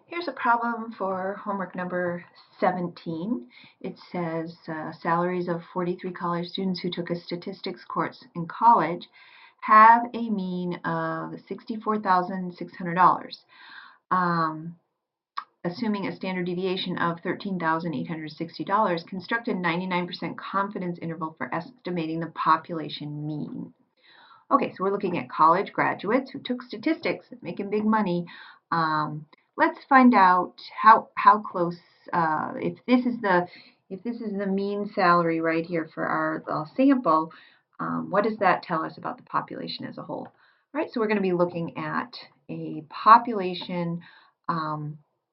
Here's a problem for homework number 17. It says salaries of 43 college students who took a statistics course in college have a mean of $64,600. Assuming a standard deviation of $13,860, construct a 99% confidence interval for estimating the population mean. Okay, so we're looking at college graduates who took statistics, making big money. Let's find out how close. If this is the mean salary right here for our sample, what does that tell us about the population as a whole? All right, so we're going to be looking at a population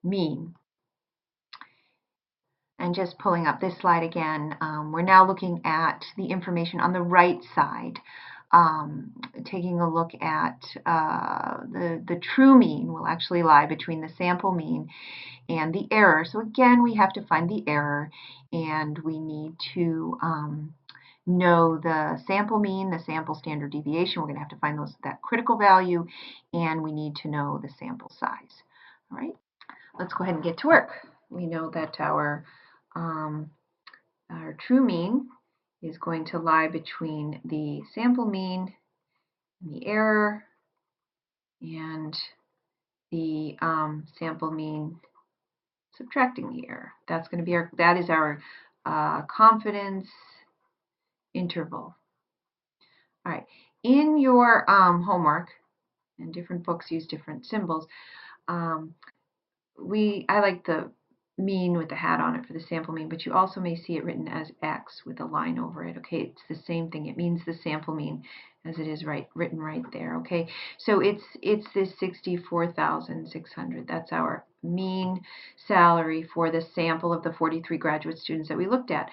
mean. And just pulling up this slide again, we're now looking at the information on the right side. Taking a look at the true mean will actually lie between the sample mean and the error. So again, we have to find the error, and we need to know the sample mean, the sample standard deviation. We're going to have to find that critical value, and we need to know the sample size. All right, let's go ahead and get to work. We know that our true mean is going to lie between the sample mean and the error, and the sample mean subtracting the error. That is our confidence interval. All right. In your homework, and different books use different symbols. I like the mean with the hat on it for the sample mean, but you also may see it written as X with a line over it. Okay, it's the same thing. It means the sample mean as it is written right there. Okay, so it's this 64,600. That's our mean salary for the sample of the 43 graduate students that we looked at,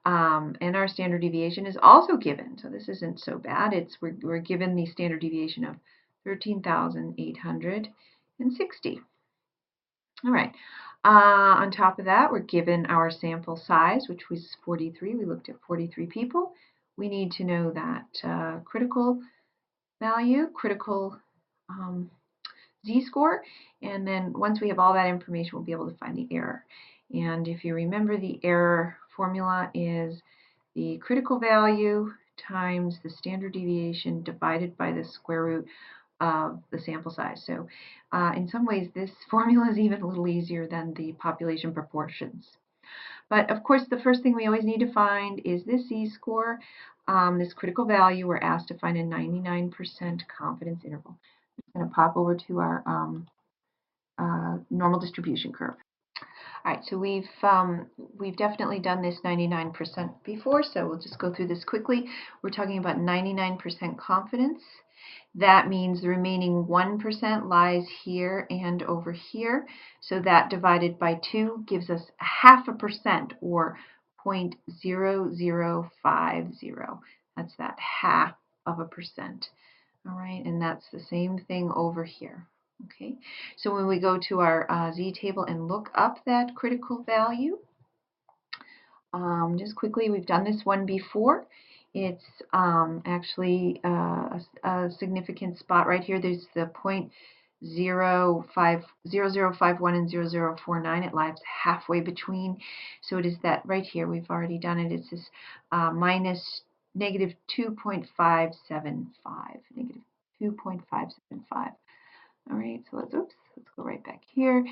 and our standard deviation is also given. So this isn't so bad. We're given the standard deviation of 13,860. All right. On top of that, we're given our sample size, which was 43. We looked at 43 people. We need to know that critical value, critical z-score, and then once we have all that information, we'll be able to find the error. And if you remember, the error formula is the critical value times the standard deviation divided by the square root of the sample size. So in some ways, this formula is even a little easier than the population proportions. But of course, the first thing we always need to find is this z-score, this critical value. We're asked to find a 99% confidence interval. I'm going to pop over to our normal distribution curve. All right, so we've definitely done this 99% before, so we'll just go through this quickly. We're talking about 99% confidence. That means the remaining 1% lies here and over here. So that divided by 2 gives us 0.5% or 0.0050. That's that 0.5%. All right, and that's the same thing over here. Okay, so when we go to our z-table and look up that critical value, just quickly, we've done this one before. It's actually a significant spot right here. There's the 0051 and 0049. It lies halfway between. So it is that right here. We've already done it. It's this minus negative 2.575. Negative 2.575. All right, so let's go right back here.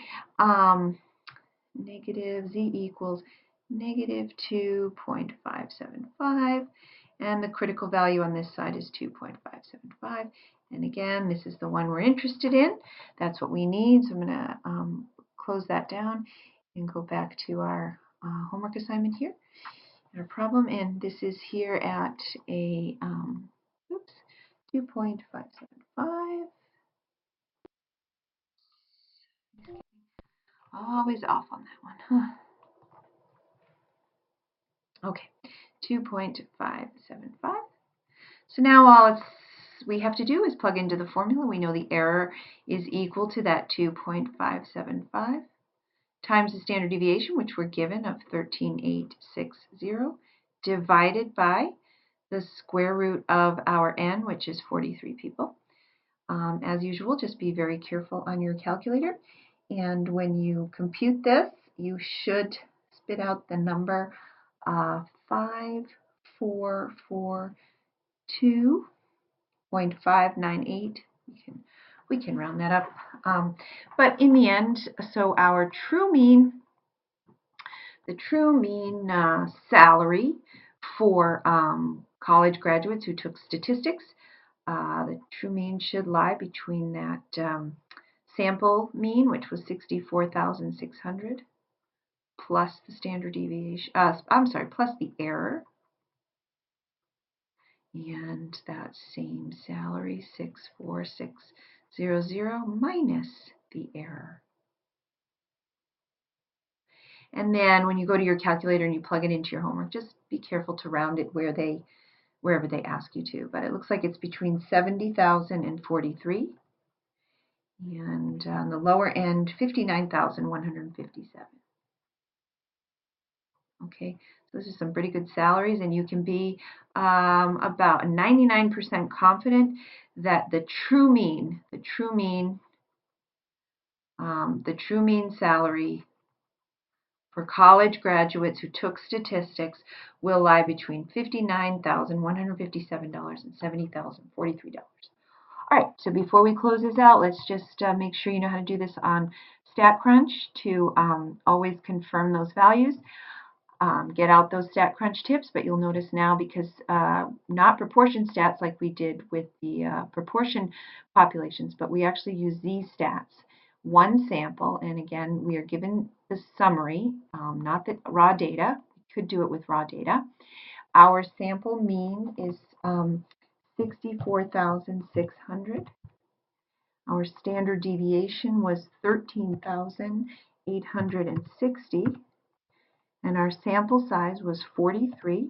Negative z equals negative 2.575, and the critical value on this side is 2.575. And again, this is the one we're interested in. That's what we need. So I'm going to close that down and go back to our homework assignment here, our problem, and this is here at a 2.575. Always off on that one. Huh. Okay, 2.575. So now all we have to do is plug into the formula. We know the error is equal to that 2.575 times the standard deviation, which we're given of 13,860, divided by the square root of our n, which is 43 people. As usual, just be very careful on your calculator. And when you compute this, you should spit out the number 5442.598. We can round that up. But in the end, so our true mean, the true mean salary for college graduates who took statistics, the true mean should lie between that sample mean, which was 64,600, plus the standard deviation, plus the error, and that same salary, 64600, minus the error. And then when you go to your calculator and you plug it into your homework, just be careful to round it wherever they ask you to. But it looks like it's between 70,000 and 43. And on the lower end, 59,157. Okay, so those are some pretty good salaries, and you can be about 99% confident that the true mean salary for college graduates who took statistics will lie between $59,157 and $70,043. All right, so before we close this out, let's just make sure you know how to do this on StatCrunch to always confirm those values. Get out those StatCrunch tips, but you'll notice now, because not proportion stats like we did with the proportion populations, but we actually use these stats. One sample, and again, we are given the summary, not the raw data. We could do it with raw data. Our sample mean is 64,600. Our standard deviation was 13,860. And our sample size was 43.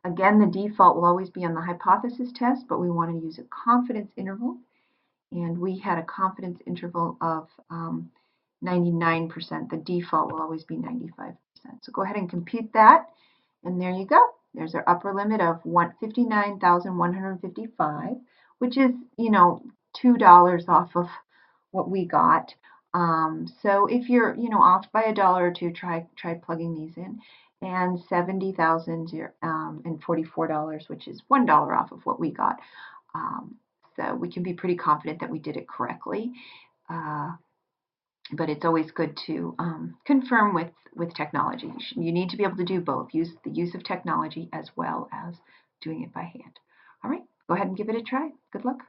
Again, the default will always be on the hypothesis test, but we want to use a confidence interval. And we had a confidence interval of 99%. The default will always be 95%. So go ahead and compute that. And there you go. There's our upper limit of 59,155, which is, $2 off of what we got. So if you're, off by $1 or $2, try plugging these in. And $70,044, which is $1 off of what we got. So we can be pretty confident that we did it correctly. But it's always good to confirm with technology. You need to be able to do both. Use the use of technology as well as doing it by hand. All right, go ahead and give it a try. Good luck.